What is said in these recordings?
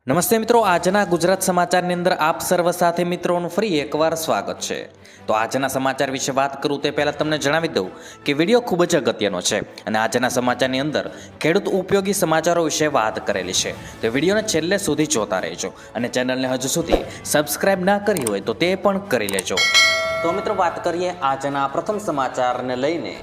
નમસ્તે મિત્રો, આજના ગુજરાત સમાચારની અંદર આપ સર્વ સાથે મિત્રોનું ફરી એકવાર સ્વાગત છે। તો આજના સમાચાર વિશે વાત કરું તે પહેલાં તમને જણાવી દઉં કે વિડીયો ખૂબ જ અગત્યનો છે અને આજના સમાચારની અંદર ખેડૂત ઉપયોગી સમાચારો વિશે વાત કરેલી છે। તો વિડીયોને છેલ્લે સુધી જોતા રહેજો અને ચેનલને હજુ સુધી સબસ્ક્રાઇબ ના કરી હોય તો તે પણ કરી લેજો। તો મિત્રો વાત કરીએ આજના પ્રથમ સમાચારને લઈને।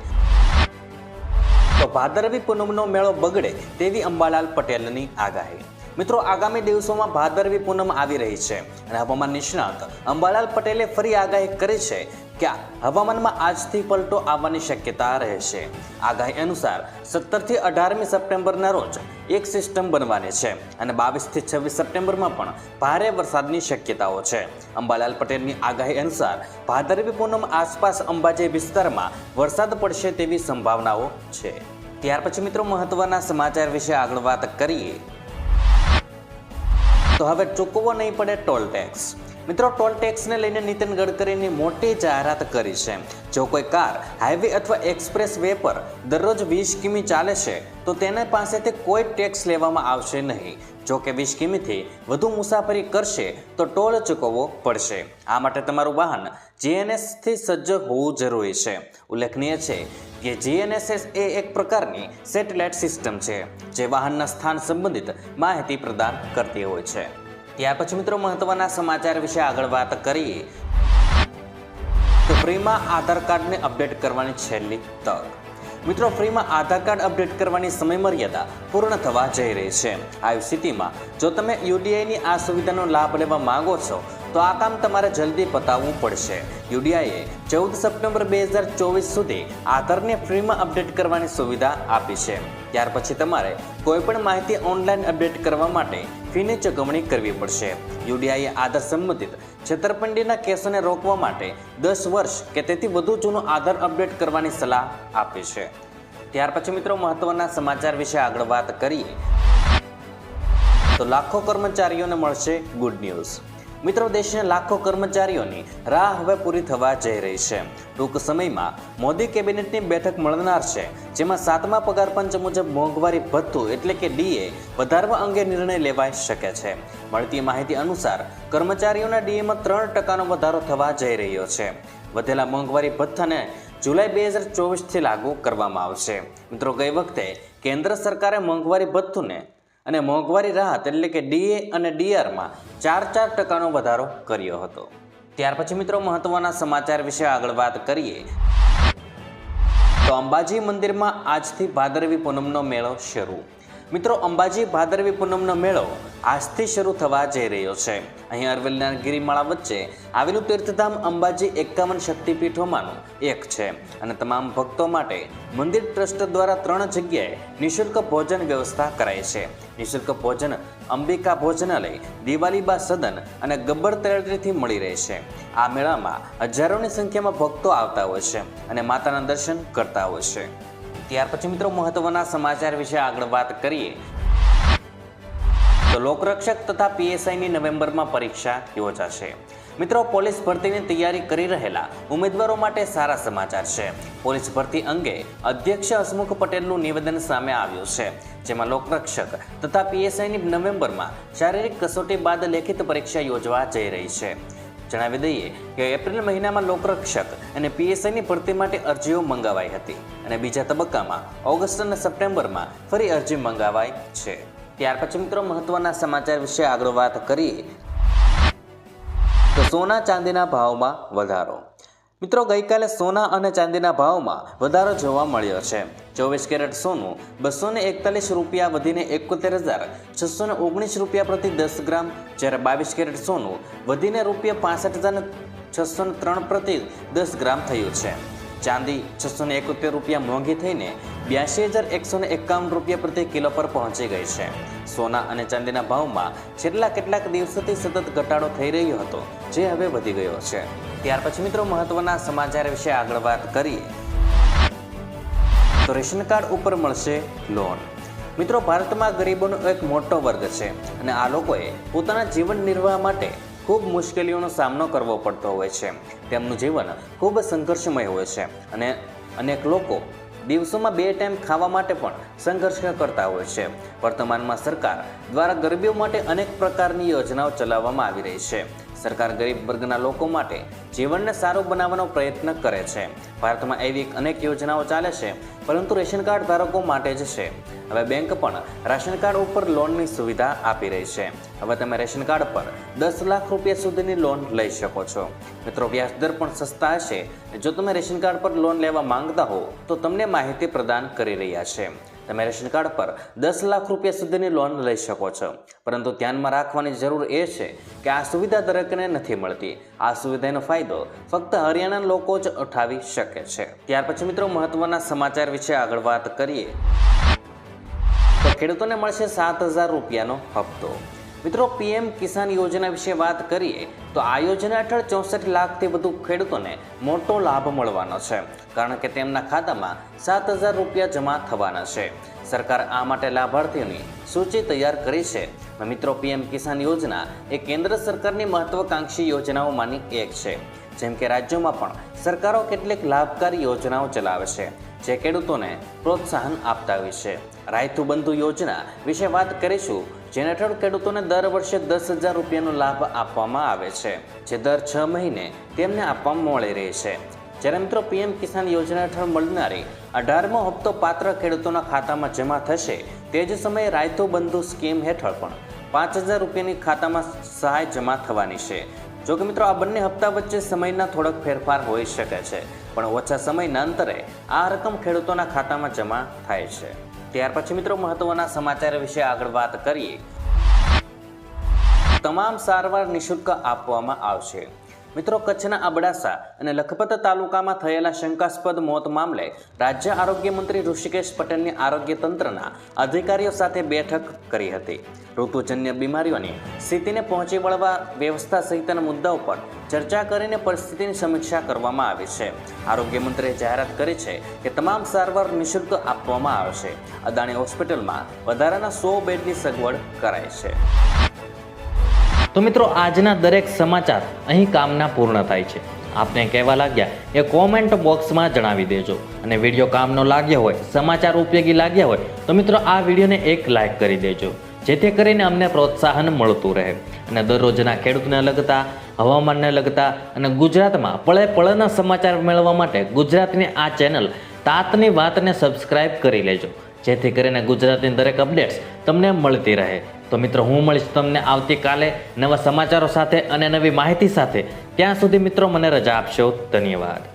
તો ભાદરવી પૂનમનો મેળો બગડે તેવી અંબાલાલ પટેલની આગાહી। મિત્રો, આગામી દિવસોમાં ભાદરવી પૂનમ આવી રહી છે અને હવામાન નિષ્ણાત અંબાલાલ પટેલે ફરી આગાહી કરી છે કે હવામાનમાં આજથી પલટો આવવાની શક્યતા રહેશે। આગાહી અનુસાર 17થી 18મી સપ્ટેમ્બરના રોજ એક સિસ્ટમ બનવાની છે અને 22થી 26 સપ્ટેમ્બરમાં પણ ભારે વરસાદની શક્યતાઓ છે। અંબાલાલ પટેલની આગાહી અનુસાર ભાદરવી પૂનમ આસપાસ અંબાજી વિસ્તારમાં વરસાદ પડશે તેવી સંભાવનાઓ છે। ત્યાર પછી મિત્રો મહત્વના સમાચાર વિશે આગળ વાત કરીએ તો હવે ચૂકવવો નહીં પડે ટોલ ટેક્સ। મિત્રો, ટોલ ટેક્સને લઈને નીતિન ગડકરીની મોટી જાહેરાત કરી છે। જો કોઈ કાર હાઈવે અથવા એક્સપ્રેસ વે પર દરરોજ 20 કિમી ચાલે છે તો તેના પાસેથી કોઈ ટેક્સ લેવામાં આવશે નહીં। જો કે 20 કિમીથી વધુ મુસાફરી કરશે તો ટોલ ચૂકવવો પડશે। આ માટે તમારું વાહન જીએનએસથી સજ્જ હોવું જરૂરી છે। ઉલ્લેખનીય છે કે જીએનએસએસ એ એક પ્રકારની સેટેલાઇટ સિસ્ટમ છે જે વાહનના સ્થાન સંબંધિત માહિતી પ્રદાન કરતી હોય છે। ત્યાર પછી મિત્રો મહત્વના સમાચાર વિશે આગળ વાત કરીએ તો ફ્રીમાં આધાર કાર્ડને અપડેટ કરવાની છેલ્લી તક। મિત્રો, ફ્રીમાં આધાર કાર્ડ અપડેટ કરવાની સમયમર્યાદા પૂર્ણ થવા જઈ રહી છે। આવી સ્થિતિમાં જો તમે યુડીઆઈની આ સુવિધાનો લાભ લેવા માંગો છો તો આ કામ તમારે જલ્દી પતાવવું પડશે। યુડીઆઈએ 14 સપ્ટેમ્બર 2024 સુધી આધારને ફ્રીમાં અપડેટ કરવાની સુવિધા આપી છે। ત્યાર પછી તમારે કોઈપણ માહિતી ઓનલાઈન અપડેટ કરવા માટે ફીની ચૂકવણી કરવી પડશે। યુડીઆઈએ આધાર સંબંધિત છેતરપિંડીના કેસોને રોકવા માટે 10 વર્ષ કે તેથી વધુ જૂનું આધાર અપડેટ કરવાની સલાહ આપી છે। ત્યાર પછી મિત્રો મહત્વના સમાચાર વિશે આગળ વાત કરીએ તો લાખો કર્મચારીઓને મળશે ગુડ ન્યૂઝ। મિત્રો, દેશના લાખો કર્મચારીઓની રાહ હવે પૂરી થવા જઈ રહી છે। ટૂંક સમયમાં મોદી કેબિનેટની બેઠક મળનાર છે જેમાં 7મા પગાર પંચ મુજબ મોંઘવારી ભથ્થું એટલે કે ડીએ વધારવા અંગે નિર્ણય લેવાઈ શકે છે। મળતી માહિતી અનુસાર કર્મચારીઓના ડીએમાં 3% વધારો થવા જઈ રહ્યો છે। વધેલા મોંઘવારી ભથ્થાને જુલાઈ 2024થી લાગુ કરવામાં આવશે। મિત્રો, ગઈ વખતે કેન્દ્ર સરકારે મોંઘવારી ભથ્થુને અને મોંઘવારી રાહત એટલે કે ડીએ અને ડીઆરમાં 4% વધારો કર્યો હતો। ત્યાર પછી મિત્રો મહત્વના સમાચાર વિશે આગળ વાત કરીએ તો અંબાજી મંદિરમાં આજથી ભાદરવી પૂનમનો મેળો શરૂ। મિત્રો, અંબાજી ભાદરવી પૂનમનો મેળો આજથી શરૂ થવા જઈ રહ્યો છે। અહીં અરવલ્લીના ગિરિમાળા વચ્ચે આવેલું તીર્થધામ અંબાજી 51 શક્તિપીઠોમાંનું એક છે અને તમામ ભક્તો માટે મંદિર ટ્રસ્ટ દ્વારા 3 જગ્યાએ નિઃશુલ્ક ભોજન વ્યવસ્થા કરાઈ છે। નિઃશુલ્ક ભોજન અંબિકા ભોજનાલય, દિવાલીબા સદન અને ગબ્બર તેરડીથી મળી રહેશે। આ મેળામાં હજારોની સંખ્યામાં ભક્તો આવતા હોય છે અને માતાના દર્શન કરતા હોય છે। ત્યાર પછી મિત્રો મહત્વના સમાચાર વિશે આગળ વાત કરીએ તો લોકરક્ષક તથા પીએસઆઈની નવેમ્બરમાં પરીક્ષા યોજાશે। મિત્રો, પોલીસ ભરતીની તૈયારી કરી રહેલા ઉમેદવારો માટે સારા સમાચાર છે। પોલીસ ભરતી અંગે અધ્યક્ષ હસમુખ પટેલનું નિવેદન સામે આવ્યું છે જેમાં લોકરક્ષક તથા પીએસઆઈની નવેમ્બરમાં શારીરિક કસોટી બાદ લેખિત પરીક્ષા યોજવા જઈ રહી છે। જણાવી દઈએ કે એપ્રિલ મહિનામાં લોકરક્ષક અને પીએસઆઈની ભરતી માટે અરજીઓ મંગાવાઈ હતી અને બીજા તબક્કામાં ઓગસ્ટ અને સપ્ટેમ્બરમાં ફરી અરજી મંગાવાઈ છે। ત્યાર પછી મિત્રો મહત્વના સમાચાર વિશે આગળ વાત કરીએ તો સોના ચાંદીના ભાવમાં વધારો। મિત્રો, ગઈકાલે સોના અને ચાંદીના ભાવમાં વધારો જોવા મળ્યો છે। 24 કેરેટ સોનું 241 રૂપિયા વધીને 71,619 રૂપિયા પ્રતિ 10 ગ્રામ, જ્યારે 22 કેરેટ સોનું વધીને રૂપિયા 65,603 પ્રતિ 10 ગ્રામ થયું છે। ચાંદી 671 રૂપિયા મોંઘી થઈને 82,151 રૂપિયા પ્રતિ કિલો પર પહોંચી ગઈ છે। સોના અને ચાંદીના ભાવમાં છેલ્લા કેટલાક દિવસોથી સતત ઘટાડો થઈ રહ્યો હતો જે હવે વધી ગયો છે। ત્યાર પછી મિત્રો મહત્વના સમાચાર વિશે આગળ વાત કરીએ તો રેશન કાર્ડ ઉપર મળશે લોન। મિત્રો, ભારતમાં ગરીબોનો એક મોટો વર્ગ છે અને આ લોકોએ પોતાના જીવન નિર્વાહ માટે ખૂબ મુશ્કેલીઓનો સામનો કરવો પડતો હોય છે। તેમનું જીવન ખૂબ સંઘર્ષમય હોય છે અને અનેક લોકો દિવસોમાં 2 ટાઈમ ખાવા માટે પણ સંઘર્ષ કરતા હોય છે. વર્તમાનમાં સરકાર દ્વારા ગરીબો માટે અનેક પ્રકારની યોજનાઓ ચલાવવામાં આવી રહી છે. સરકાર ગરીબ વર્ગના લોકો માટે જીવનને સારું બનાવવાનો પ્રયત્ન કરે છે. ભારતમાં એવી અનેક યોજનાઓ ચાલે છે, પરંતુ રેશન કાર્ડ ધારકો માટે જ છે. હવે બેંક પણ રાશન કાર્ડ ઉપર લોનની સુવિધા આપી રહી છે. હવે તમે રેશન કાર્ડ પર 10 લાખ રૂપિયા સુધીની લોન લઈ શકો છો. મિત્રો, વ્યાજદર પણ સસ્તા હશે. જો તમે રેશન કાર્ડ પર લોન લેવા માંગતા હો તો તમને માહિતી પ્રદાન કરી રહ્યા છે. તમે રેશન કાર્ડ પર 10 લાખ રૂપિયા સુધીની લોન લઈ શકો છો, પરંતુ ધ્યાનમાં રાખવાની જરૂર એ છે કે આ સુવિધા દરેકને નથી મળતી. આ સુવિધાનો ફાયદો ફક્ત હરિયાણાના લોકો જ ઉઠાવી શકે છે. ત્યાર પછી મિત્રો, મહત્વના સમાચાર વિશે આગળ વાત કરીએ તો ખેડૂતોને મળશે 7,000 રૂપિયાનો હપ્તો. મિત્રો, પીએમ કિસાન યોજના વિશે વાત કરીએ તો આ યોજના હેઠળ 64 લાખથી વધુ ખેડૂતોને મોટો લાભ મળવાનો છે, કારણ કે તેમના ખાતામાં 7,000 રૂપિયા જમા થવાના છે. સરકાર આ માટે લાભાર્થીઓની સૂચિ તૈયાર કરી છે. મિત્રો, પીએમ કિસાન યોજના એ કેન્દ્ર સરકારની મહત્વાકાંક્ષી યોજનાઓમાંની એક છે. જેમ કે રાજ્યોમાં પણ સરકારો કેટલીક લાભકારી યોજનાઓ ચલાવે છે, જે ખેડૂતોને પ્રોત્સાહન આપતા હોય છે. રાયતુ બંધુ યોજના વિશે વાત કરીશું, જેના હેઠળ ખેડૂતોને દર વર્ષે 10,000 રૂપિયાનો લાભ આપવામાં આવે છે, જે દર 6 મહિને તેમને આપવામાં મળી રહે છે. જ્યારે મિત્રો, પીએમ કિસાન યોજના હેઠળ મળનારી 18મો હપ્તો પાત્ર ખેડૂતોના ખાતામાં જમા થશે, તે જ સમયે રાયતુ બંધુ સ્કીમ હેઠળ પણ 5,000 રૂપિયાની ખાતામાં સહાય જમા થવાની છે. જો કે મિત્રો, આ બંને હપ્તા વચ્ચે સમયના થોડોક ફેરફાર હોઈ શકે છે, પણ ઓછા સમયના અંતરે આ રકમ ખેડૂતોના ખાતામાં જમા થાય છે. ત્યાર પછી મિત્રો, મહત્વના સમાચાર વિશે આગળ વાત કરીએ. તમામ સારવાર નિઃશુલ્ક આપવામાં આવશે. મિત્રો, કચ્છના અબડાસા અને લખપત તાલુકામાં થયેલા શંકાસ્પદ મોત મામલે રાજ્ય આરોગ્ય મંત્રી ઋષિકેશ પટેલની આરોગ્ય તંત્રના અધિકારીઓ સાથે બેઠક કરી હતી. ઋતુજન્ય બીમારીઓની સ્થિતિને પહોંચી વળવા વ્યવસ્થા સહિતના મુદ્દાઓ પર ચર્ચા કરીને પરિસ્થિતિની સમીક્ષા કરવામાં આવી છે. આરોગ્ય મંત્રીએ જાહેરાત કરી છે કે તમામ સારવાર નિઃશુલ્ક આપવામાં આવશે. અદાણી હોસ્પિટલમાં વધારાના 100 બેડની સગવડ કરાઈ છે. તો મિત્રો, આજના દરેક સમાચાર અહીં કામના પૂર્ણ થાય છે. આપને કહેવા લાગ્યા એ કોમેન્ટ બોક્સમાં જણાવી દેજો. અને વિડીયો કામનો લાગ્યો હોય, સમાચાર ઉપયોગી લાગ્યા હોય તો મિત્રો આ વિડીયોને એક લાઈક કરી દેજો, જેથી કરીને અમને પ્રોત્સાહન મળતું રહે. અને દરરોજના ખેડૂતને લગતા, હવામાનને લગતા અને ગુજરાતમાં પળે પળના સમાચાર મેળવવા માટે ગુજરાતની આ ચેનલ તાતની વાતને સબસ્ક્રાઇબ કરી લેજો, જેથી કરીને ગુજરાતની દરેક અપડેટ્સ તમને મળતી રહે. તો મિત્રો, હું મળીશ તમને આવતીકાલે નવા સમાચારો સાથે અને નવી માહિતી સાથે. ત્યાં સુધી મિત્રો, મને રજા આપશો. ધન્યવાદ.